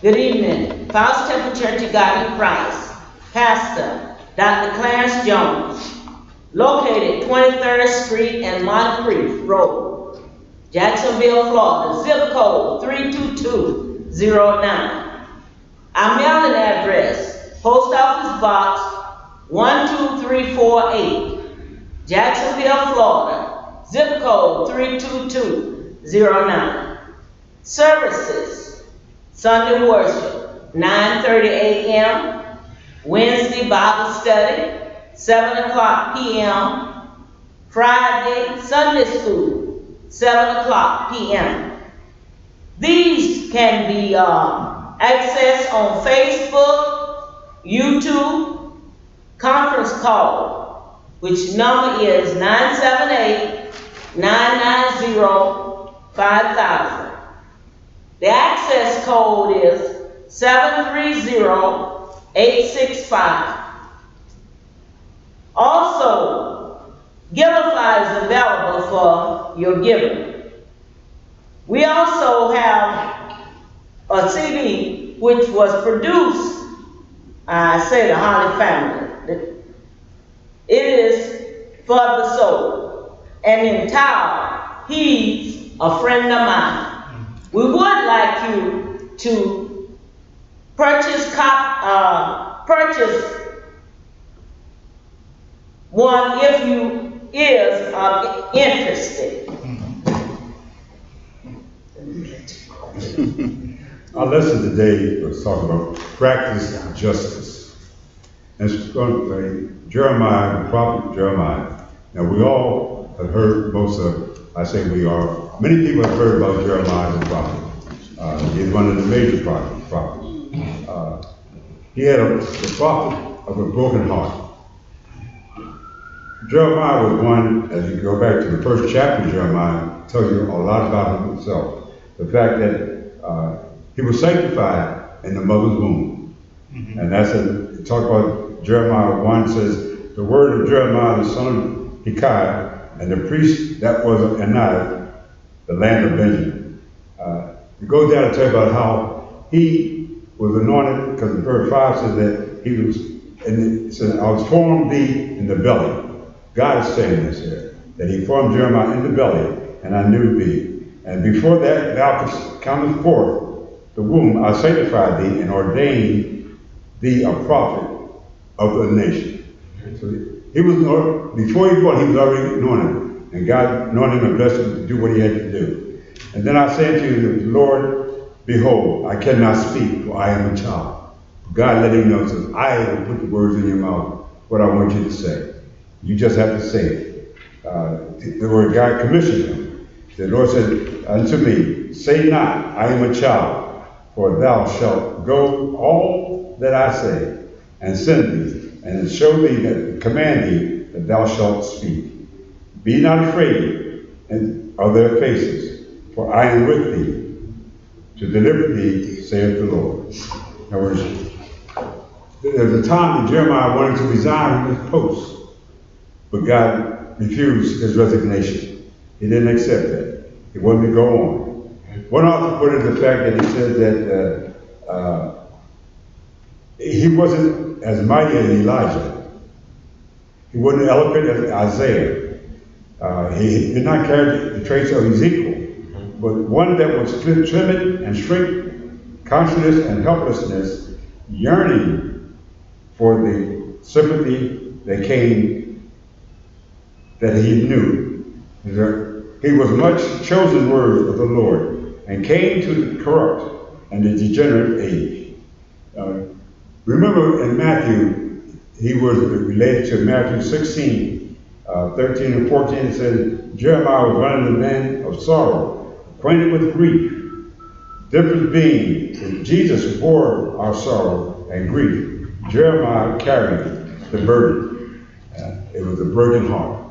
Good evening. Faust Temple Church of God in Christ. Pastor Dr. Clarence Jones. Located 23rd Street and Moncrief Road, Jacksonville, Florida. Zip code 32209. Our mailing address, Post Office Box 12348, Jacksonville, Florida. Zip code 32209. Services: Sunday worship, 9:30 a.m. Wednesday Bible study, 7 o'clock p.m. Friday Sunday school, 7 o'clock p.m. These can be accessed on Facebook, YouTube, conference call, which number is 978-990-5000. The access code is 730865. Also, Giveify is available for your giving. We also have a CD which was produced, I say the Holly family. It is for the soul and entitled, He's a Friend of Mine. We would like you to purchase one if you is interested. Our lesson today was talking about practice justice. And it's going to say Jeremiah, the prophet Jeremiah. Now we all have heard many people have heard about Jeremiah the prophet. He's one of the major prophets. He had the prophet of a broken heart. Jeremiah was one, as you go back to the first chapter of Jeremiah, tells you a lot about himself. The fact that he was sanctified in the mother's womb. Mm-hmm. And that's it. Talk about Jeremiah 1 says, the word of Jeremiah, the son of Hezekiah, and the priest that was of Anai, the land of Benjamin. It goes down to tell you about how he was anointed, because in verse 5 says that he was, and it says, I was formed thee in the belly. God is saying this here, that he formed Jeremiah in the belly, and I knew thee. And before that thou comest forth the womb, I sanctified thee and ordained thee a prophet of the nation. So he was, before he was born, he was already anointed. And God anointed him and blessed him to do what he had to do. And then I said to you, Lord, behold, I cannot speak, for I am a child. God let him know, says, I will put the words in your mouth, what I want you to say. You just have to say it. The word God commissioned him. The Lord said unto me, say not, I am a child, for thou shalt go all that I say, and send thee, and show thee that command thee that thou shalt speak. Be not afraid of their faces, for I am with thee to deliver thee, saith the Lord. In other words, there was a time that Jeremiah wanted to resign from his post, but God refused his resignation. He didn't accept that. He wanted to go on. One author put it in the fact that he said that he wasn't as mighty as Elijah. He wasn't eloquent as Isaiah. He did not carry the traits of Ezekiel, but one that was timid and shrink, consciousness and helplessness, yearning for the sympathy that he knew. He was much chosen words of the Lord, and came to the corrupt and the degenerate age. Remember in Matthew, he was related to Matthew 16, 13 and 14. It says, Jeremiah was one of the men of sorrow, acquainted with grief. Difference being that Jesus bore our sorrow and grief, Jeremiah carried the burden. It was a broken heart.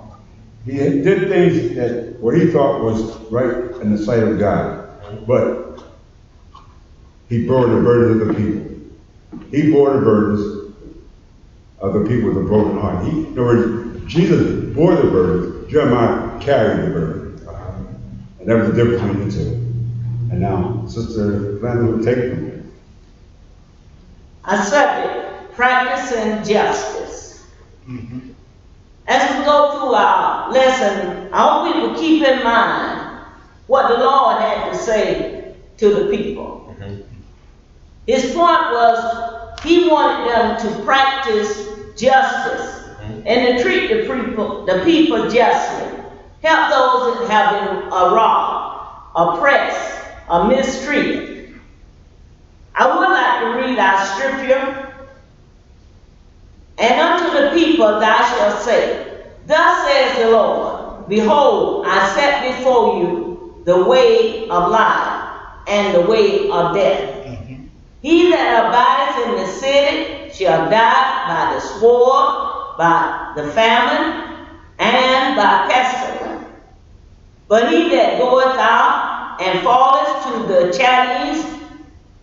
He did things that what he thought was right in the sight of God, but he bore the burdens of the people. He bore the burdens of the people with a broken heart. In other words, Jesus bore the burden, Jeremiah carried the burden. And that was the difference between the two. And now, Sister Flanders will take it from here. Our subject, practicing justice. As we go through our lesson, I hope we will keep in mind what the Lord had to say to the people. His point was he wanted them to practice justice and to treat the people justly. Help those that have been robbed, oppressed, or mistreated. I would like to read our scripture. And unto the people thou shalt say, Thus says the Lord, Behold, I set before you the way of life and the way of death. He that abideth in the city shall die by the sword, by the famine, and by pestilence. But he that goeth out and falleth to the Chaldeans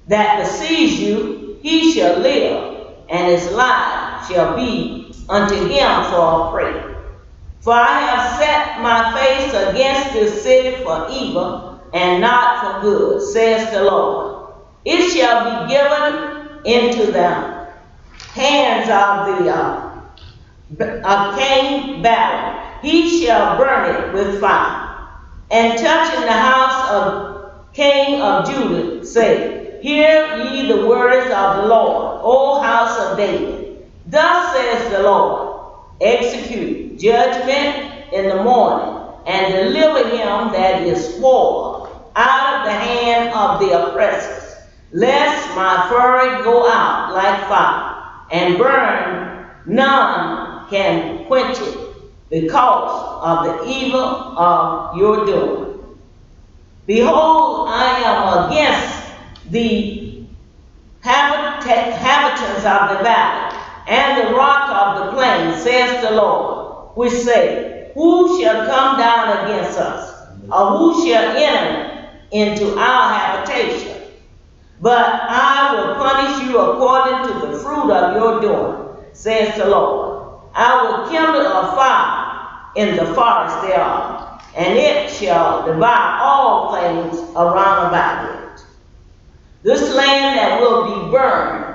that besiege you, he shall live, and his life shall be unto him for a prey. For I have set my face against this city for evil, and not for good, says the Lord. It shall be given into the hands of King Babel. He shall burn it with fire. And touching the house of King of Judah, say, Hear ye the words of the Lord, O house of David. Thus says the Lord, Execute judgment in the morning, and deliver him that is spoiled out of the hand of the oppressors, lest my fury go out like fire, and burn, none can quench it, because of the evil of your doing. Behold, I am against the inhabitants of the valley, and the rock of the plain, says the Lord, which say, Who shall come down against us, or who shall enter into our habitation? But I will punish you according to the fruit of your doing, says the Lord. I will kindle a fire in the forest thereof, and it shall devour all things around about it. This land that will be burned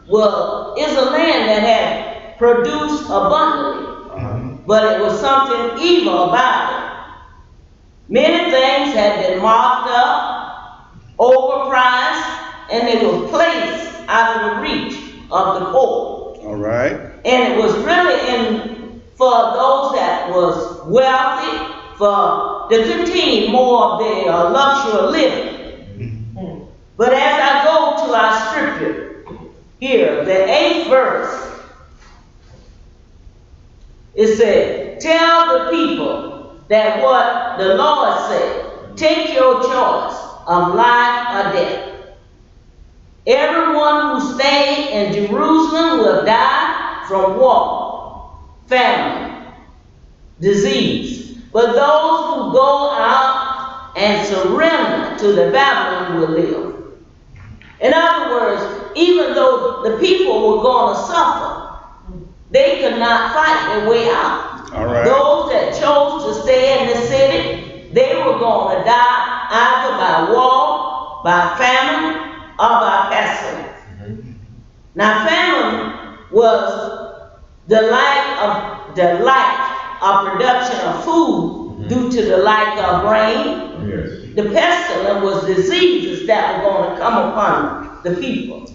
is a land that had produced abundantly, but it was something evil about it. Many things had been marked up, overpriced, and they were placed out of the reach of the poor. All right. And it was really for those that was wealthy, to continue more of their luxury living. But as I go to our scripture here, the 8th verse, it said, Tell the people that what the Lord said, take your choice of life or death. Everyone who stayed in Jerusalem will die from war, famine, disease. But those who go out and surrender to the Babylon will live. In other words, even though the people were going to suffer, they could not fight their way out. All right. Those that chose to stay in the city, they were going to die either by war, by famine, or by pestilence. Now, famine was the lack of production of food due to the lack of rain. Yes. The pestilence was diseases that were going to come upon the people.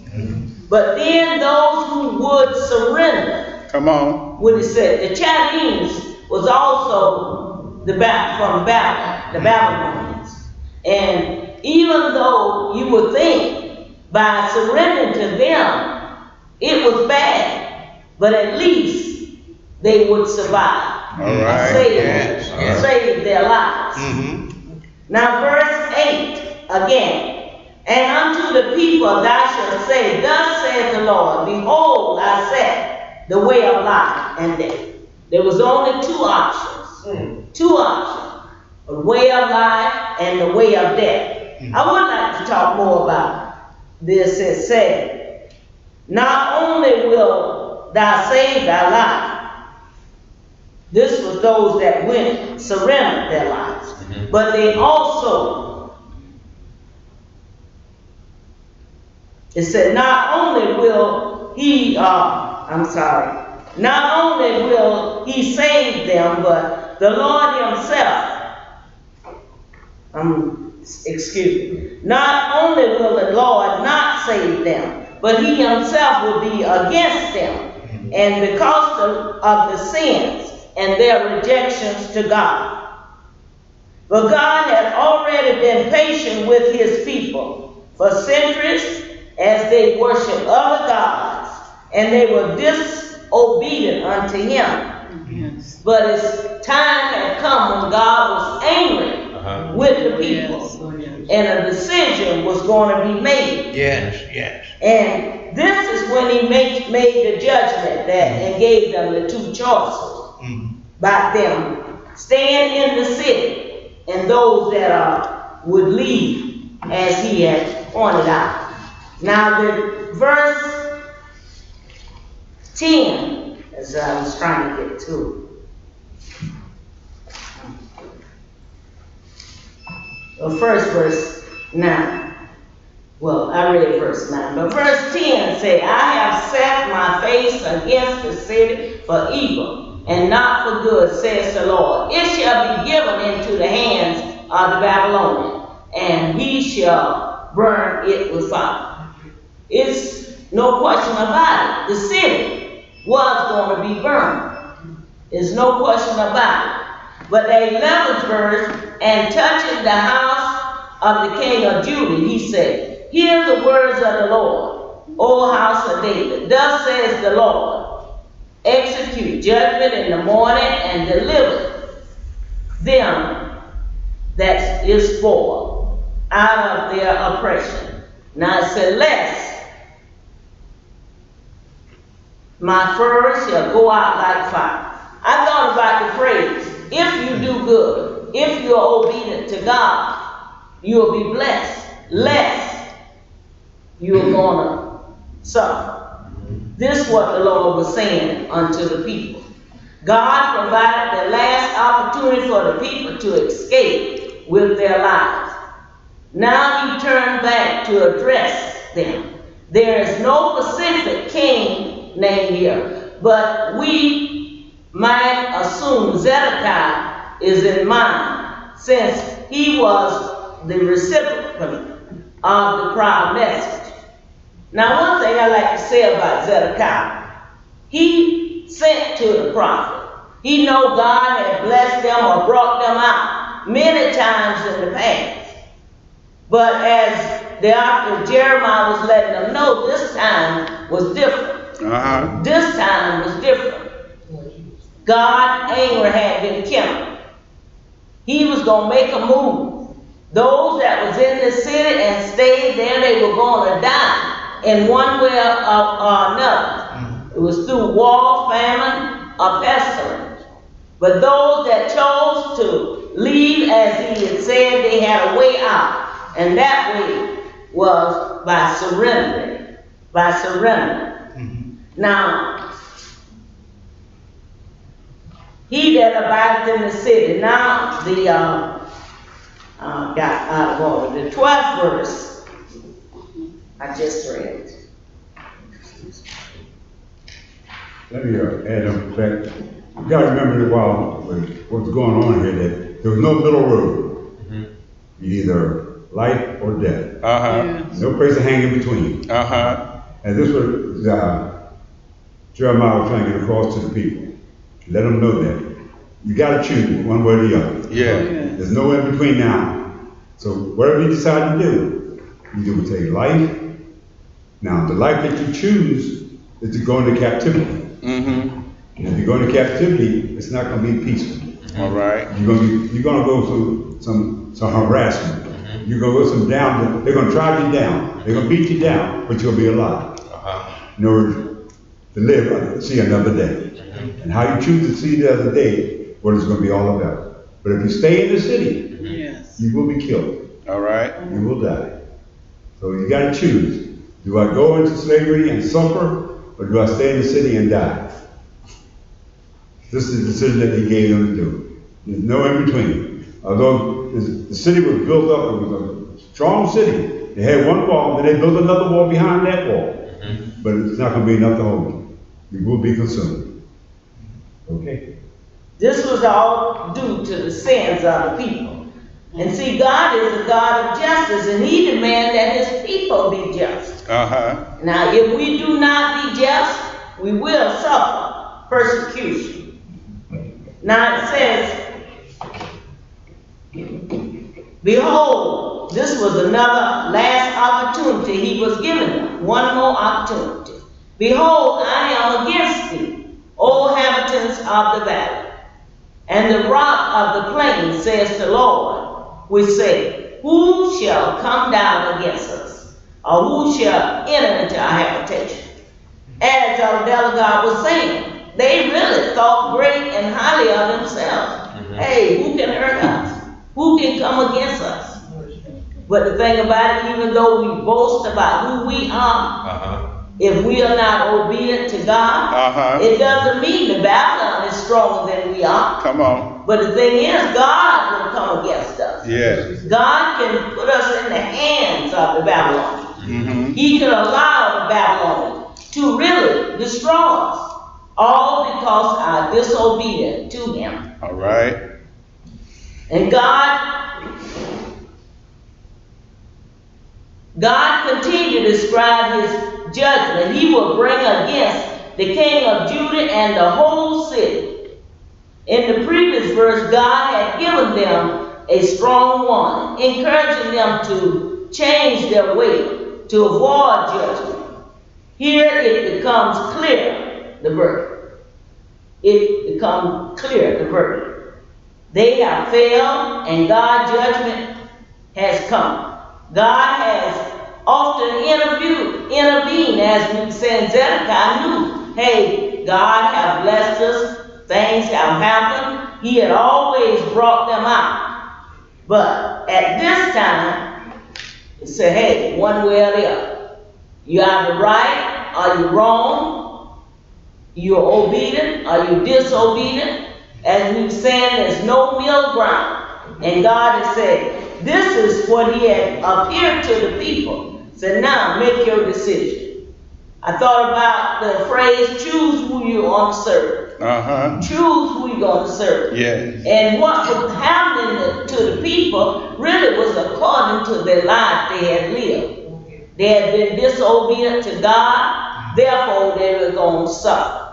But then those who would surrender, Come on. what it said, the Chaldeans was also from Babylon, the Babylonians. And even though you would think by surrendering to them, it was bad, but at least they would survive. All right. Save their lives. Now verse 8 again. And unto the people thou shalt say, Thus saith the Lord, Behold, I set the way of life and death. There was only two options. Two options. The way of life and the way of death. I would like to talk more about this. It said, Not only will thou save thy life. This was those that surrendered their lives. But they also It said, not only will he save them, but the Lord himself, not only will the Lord not save them, but he himself will be against them, and because of the sins and their rejections to God. But God had already been patient with his people for centuries as they worshiped other gods, and they were disobedient unto him. Yes. But his time had come when God was angry with the people, and a decision was going to be made. Yes, yes. And this is when he made the judgment and gave them the two choices about them staying in the city and those that would leave, as he had pointed out. Now the verse 10, as I was trying to get to. The first verse 9. Well, I read verse 9, but verse 10 say, I have set my face against the city for evil, and not for good, says the Lord. It shall be given into the hands of the Babylonian, and he shall burn it with fire. It's no question about it. The city was going to be burned. There's no question about it. But the 11th verse, and touching the house of the king of Judah, he said, hear the words of the Lord, O house of David. Thus says the Lord, execute judgment in the morning and deliver them that is spoiled out of their oppression. Now it said, lest my fur shall go out like fire. I thought about the phrase, if you do good, if you're obedient to God, you'll be blessed. Lest you're going to suffer. This is what the Lord was saying unto the people. God provided the last opportunity for the people to escape with their lives. Now he turned back to address them. There is no specific king named here, but we might assume Zedekiah is in mind, since he was the recipient of the prior message. Now, one thing I like to say about Zedekiah, he sent to the prophet. He know God had blessed them or brought them out many times in the past. But as the author Jeremiah was letting them know, this time was different. This time was different. God's anger had been kindled. He was going to make a move. Those that was in the city and stayed there, they were going to die in one way or another. It was through war, famine, or pestilence. But those that chose to leave, as he had said, they had a way out. And that way was by surrendering. By surrendering. Now, he that abideth in the city. Now, the got out of order. The 12th verse, I just read. Let me add on back. You got to remember while what's going on here that there was no middle road. Either life or death. No place to hang in between. And this was Jeremiah was trying to get across to the people. Let them know that you got to choose one way or the other. There's no in between now. So whatever you decide to do, you will take life. Now the life that you choose is to go into captivity. And if you go into captivity, it's not going to be peaceful. All right. You're going to go through some harassment. You're going to go some down. They're going to drive you down. They're going to beat you down, but you'll be alive in order to live and see another day. And how you choose to see the other day, what it's going to be all about. But if you stay in the city, you will be killed. All right. You will die. So you got to choose. Do I go into slavery and suffer, or do I stay in the city and die? This is the decision that he gave them to do. There's no in between. Although the city was built up, it was a strong city. They had one wall, then they built another wall behind that wall. But it's not going to be enough to hold you. You will be consumed. Okay? This was all due to the sins of the people. And see, God is a God of justice, and He demands that His people be just. Now, if we do not be just, we will suffer persecution. Now it says, behold, this was another last opportunity He was giving them. One more opportunity. Behold, I am against thee, O inhabitants of the valley, and the rock of the plain, says the Lord, which say, who shall come down against us, or who shall enter into our habitation? As Deligar was saying, they really thought great and highly of themselves. Hey, who can hurt us? Who can come against us? But the thing about it, even though we boast about who we are, if we are not obedient to God, it doesn't mean the Babylon is stronger than we are. Come on. But the thing is, God will come against us. Yes. God can put us in the hands of the Babylonians. He can allow the Babylonians to really destroy us, all because are disobedient to Him. All right. And God continued to describe His judgment He will bring against the king of Judah and the whole city. In the previous verse, God had given them a strong warning, encouraging them to change their way to avoid judgment. Here it becomes clear, the verdict. It becomes clear, the verdict. They have failed, and God's judgment has come. God has often intervened, as we said, Hezekiah knew. Hey, God has blessed us. Things have happened. He had always brought them out. But at this time, he said, hey, one way or the other. You're either right or you're wrong. You're obedient or you're disobedient. As we said, there's no middle ground. And God has said, this is what He had appeared to the people. Said, now make your decision. I thought about the phrase, choose who you want to serve. Choose who you're going to serve. Yes. And what was happening to the people really was according to their life they had lived. They had been disobedient to God, therefore they were going to suffer.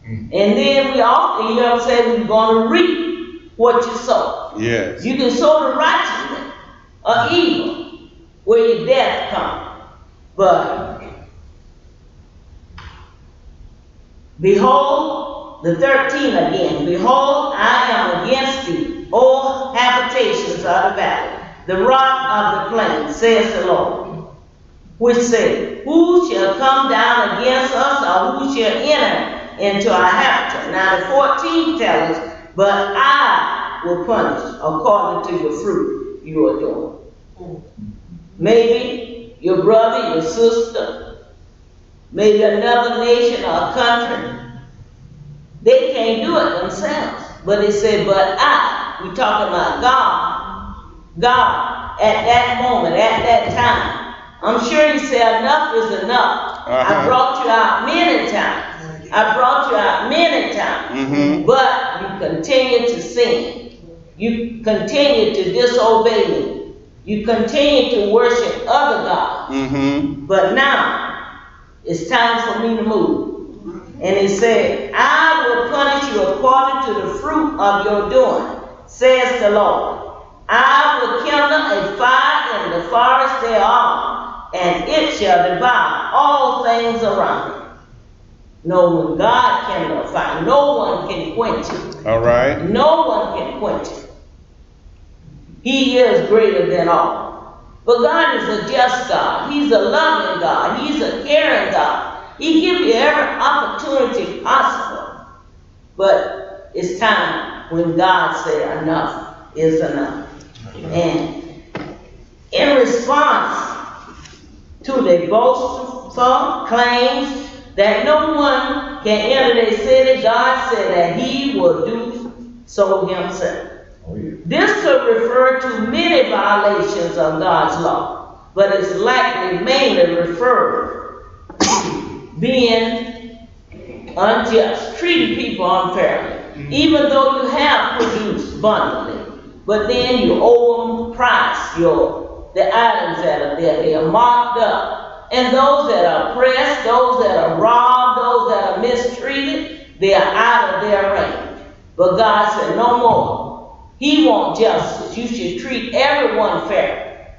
And then we often hear them say, we're going to reap what you sow. Yes. You can sow the righteousness or evil where your death comes. But behold, the 13 again, behold, I am against thee, O habitations of the valley, the rock of the plain, says the Lord, which say, who shall come down against us, or who shall enter into our habitation? Now the 14 tells us, but I will punish according to your fruit you are doing. Maybe your brother, your sister, maybe another nation or country, they can't do it themselves. But they say, but we're talking about God, at that moment, at that time. I'm sure He said, enough is enough. I brought you out many times. But you continue to sin. You continue to disobey me. You continue to worship other gods. But now, it's time for me to move. And He said, I will punish you according to the fruit of your doing, says the Lord. I will kindle a fire in the forest thereof, and it shall devour all things around it. No, when God kindles a fire, no one can quench it. All right. No one can quench it. He is greater than all. But God is a just God. He's a loving God. He's a caring God. He gives you every opportunity possible. But it's time when God said enough is enough. And in response to their boastful claims that no one can enter their city, God said that He will do so Himself. This could refer to many violations of God's law. but it's likely mainly referred being unjust, treating people unfairly, even though you have produced abundantly, but then you owe them price, the items that are there, they are marked up. And those that are oppressed, those that are robbed, those that are mistreated, they are out of their range. But God said, no more. He wants justice. You should treat everyone fair.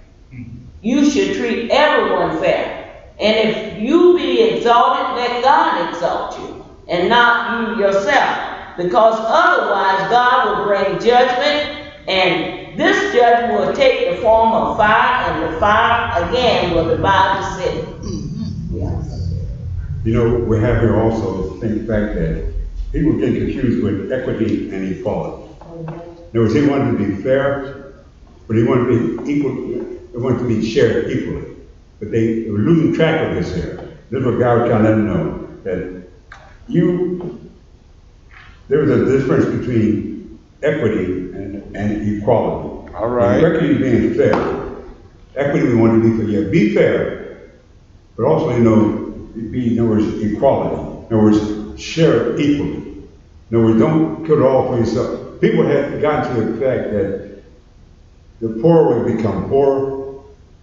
You should treat everyone fair. And if you be exalted, let God exalt you, and not you yourself. Because otherwise God will bring judgment, and this judgment will take the form of fire, and the fire again will divide the city. Yes. You know, we have here also think back that people get confused with equity and equality. In other words, he wanted to be fair, but he wanted to be equal. They wanted to be shared equally. But they were losing track of this here. This is what God was trying to let them know, that there was a difference between equity and equality. All right. Equity being fair. Equity we want to be fair. Yeah, be fair, but also, be, in other words, equality. In other words, share it equally. In other words, don't put it all for yourself. People have gotten to the fact that the poor will become poorer.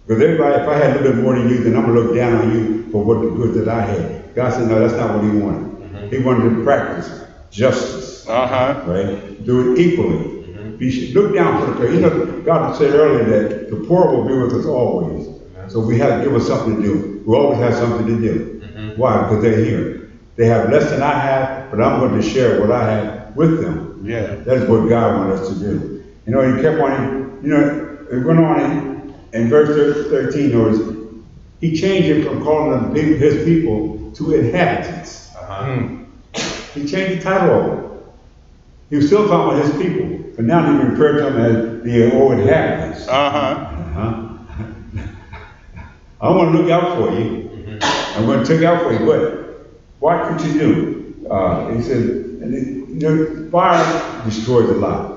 Because everybody, if I had a little bit more than you, then I'm going to look down on you for what the good that I had. God said, no, that's not what he wanted. Mm-hmm. He wanted to practice justice. Right? Do it equally. Mm-hmm. Look down for the poor. God said earlier that the poor will be with us always. Mm-hmm. So we have to give us something to do. We always have something to do. Mm-hmm. Why? Because they're here. They have less than I have, but I'm going to share what I have with them. Yeah. That's what God wanted us to do. He kept on, it went on in verse 13, notice, he changed it from calling them his people to inhabitants. He changed the title of it. He was still talking about his people, but now he referred to them as the old inhabitants. I want to look out for you. I'm going to take out for you, but what could you do? He said, fire destroys a lot.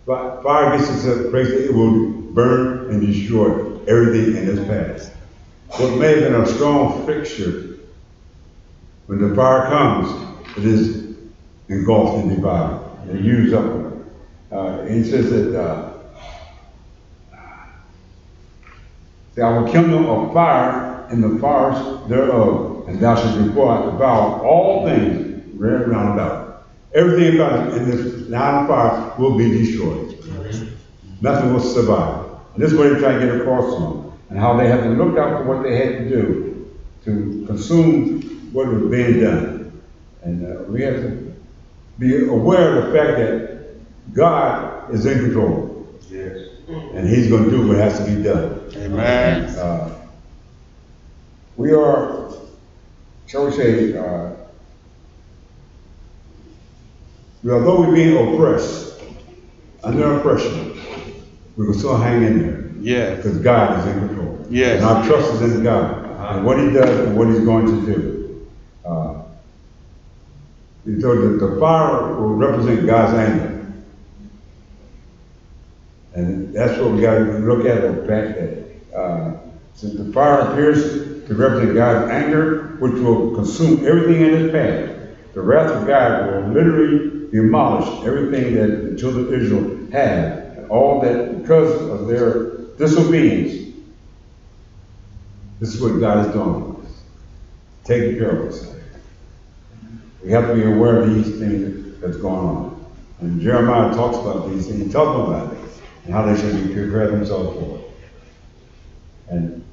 But fire gets to a place that it will burn and destroy everything in its path. What may have been a strong fixture, when the fire comes, it is engulfed and devoured and used up. He says that I will kindle a fire in the forest thereof, and thou shalt devour all things round about. Everything about it in this line of fire will be destroyed. Nothing will survive. And this is what they're trying to get across to them, and how they have to look out for what they had to do to consume what was being done. And we have to be aware of the fact that God is in control. Yes. And he's going to do what has to be done. Amen. We are, shall we say, although we're being oppressed, under oppression, we can still hang in there. Yeah. Because God is in control. Yes. And our trust is in God. And what he does and what he's going to do. So the fire will represent God's anger. And that's what we got to look at, the fact that since the fire appears to represent God's anger, which will consume everything in its path, the wrath of God will literally demolish everything that the children of Israel had. All that, because of their disobedience, this is what God is doing, taking care of us. We have to be aware of these things that's going on. And Jeremiah talks about these things, he talks about it, and how they should prepare themselves for it. And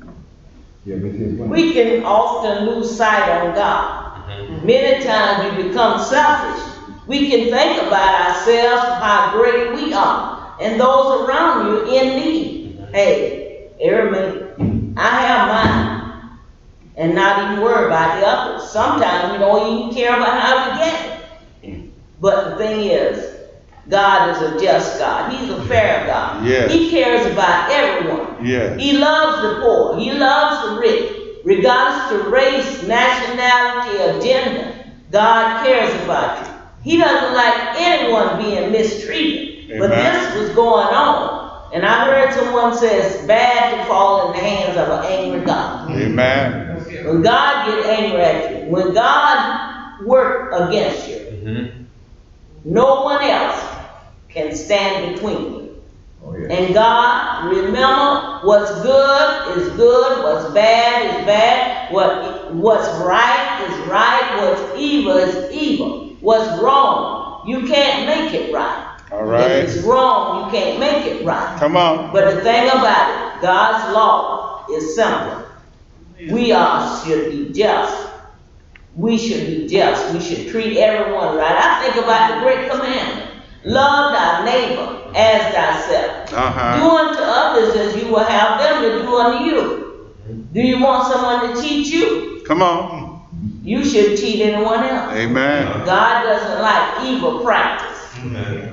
we can often lose sight on God. Many times we become selfish. We can think about ourselves, how great we are, and those around you in need. Hey, everybody, I have mine, and not even worry about the others. Sometimes we don't even care about how we get it. But the thing is, God is a just God. He's a fair God. Yes. He cares about everyone. Yes. He loves the poor. He loves the rich. Regardless of race, nationality, or gender, God cares about you. He doesn't like anyone being mistreated. Amen. But this was going on. And I heard someone say it's bad to fall in the hands of an angry God. Amen. When God get angry at you, when God work against you, no one else can stand between you. Oh, yeah. And God, remember, what's good is good, what's bad is bad, what's right is right, what's evil is evil. What's wrong, you can't make it right. All right. If it's wrong, you can't make it right. Come on. But the thing about it, God's law is simple. We all should be just. We should be just. We should treat everyone right. I think about the great commandment. Love thy neighbor as thyself. Do unto others as you will have them to do unto you. Do you want someone to cheat you? Come on. You should cheat anyone else. Amen. God doesn't like evil practice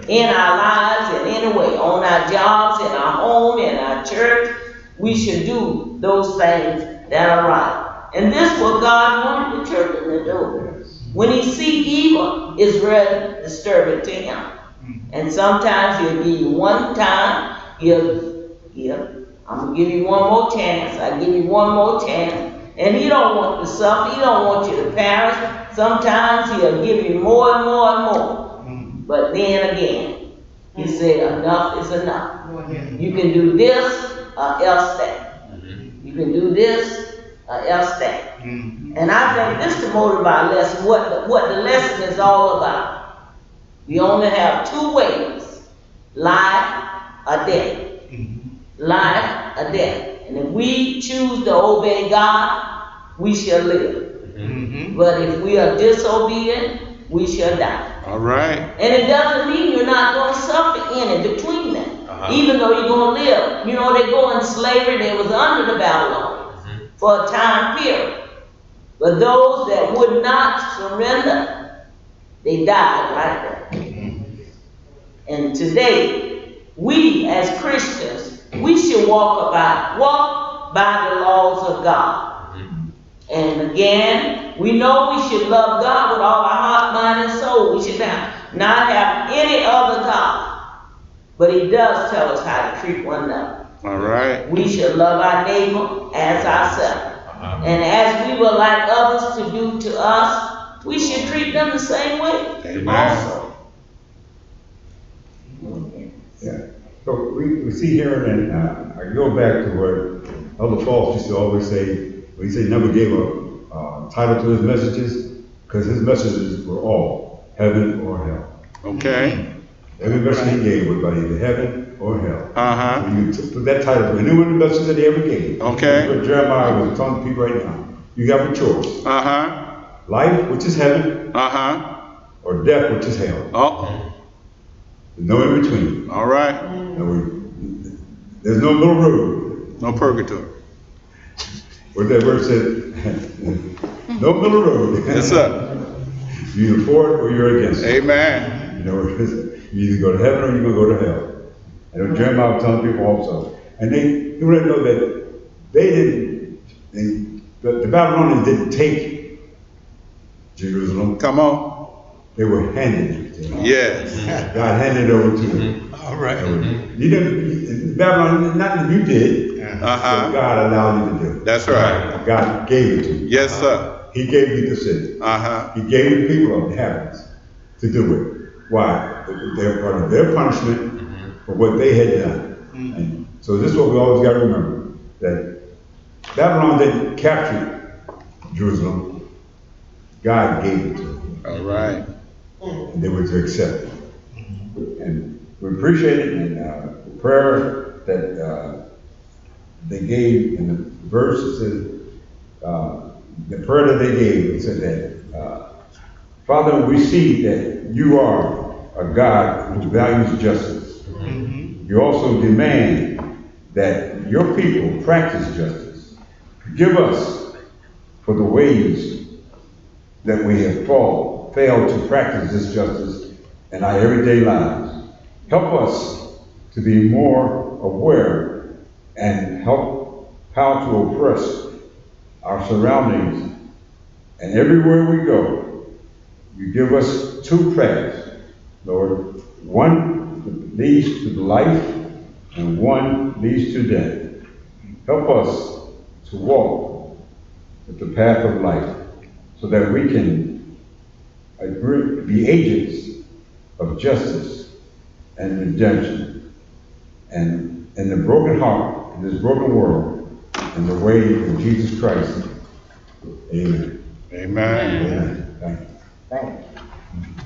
in our lives in any way, on our jobs, in our home, in our church. We should do those things that are right. And this is what God wanted the children to do. When he see evil, it's really disturbing to him. And sometimes he'll give you one time, I'm going to give you one more chance, I give you one more chance. And he don't want you to suffer, he don't want you to perish. Sometimes he'll give you more and more and more. But then again, he said enough is enough. You can do this or else that. You can do this or else that. And I think this is the motive of our lesson, what the lesson is all about. We only have two ways, life or death. Life or death. And if we choose to obey God, we shall live. But if we are disobedient, we shall die. All right. And it doesn't mean you're not going to suffer in between them. Even though you're going to live. You know, they go in slavery, they was under the Babylonians for a time period. But those that would not surrender, they died right there. And today, we as Christians, we should walk by the laws of God. And again, we know we should love God with all our heart, mind, and soul. We should not have any other God. But he does tell us how to treat one another. All right. We should love our neighbor as ourselves. And as we would like others to do to us, we should treat them the same way. Amen. Also. Yeah. So we see here, and I go back to what Elder Faust used to always say, when he said he never gave a title to his messages, because his messages were all heaven or hell. Okay. Every message he gave was about either heaven or hell. Uh-huh. You put that title to any one of the messages that he ever gave. Okay. But Jeremiah was telling people right now, you have a choice. Uh-huh. Life, which is heaven, Uh-huh. or death, which is hell. Oh. There's no in between. All right. There's no middle road. No purgatory. What that verse said, no middle road. Yes, sir. You're either for it or you're against it. Amen. You know, you either go to heaven or you're going to go to hell. And Jeremiah was telling people also. And they let know that the Babylonians didn't take Jerusalem. Come on. They were handed it. Yes. God handed it over to them. All right. You didn't, Babylon, nothing you did. Uh-huh. God allowed you to do. That's right. God gave it to you. Yes, sir. He gave you the city. Uh-huh. He gave the people of the heavens to do it. Why? They're part of their punishment for what they had done. And so this is what we always got to remember, that Babylon didn't capture Jerusalem. God gave it to them. All right. And they were to accept it. And we appreciate it, and the prayer that they gave in the verse, it said, the prayer that they gave, it said that, Father, we see that you are a God who values justice. You also demand that your people practice justice. Forgive us for the ways that we have failed to practice this justice in our everyday lives. Help us to be more aware and help how to oppress our surroundings. And everywhere we go, you give us two paths, Lord. One leads to the life, and one leads to death. Help us to walk with the path of life so that we can be agents of justice and redemption. And in the broken heart, in this broken world, in the way of Jesus Christ. Amen. Amen. Amen. Thank you. Thank you.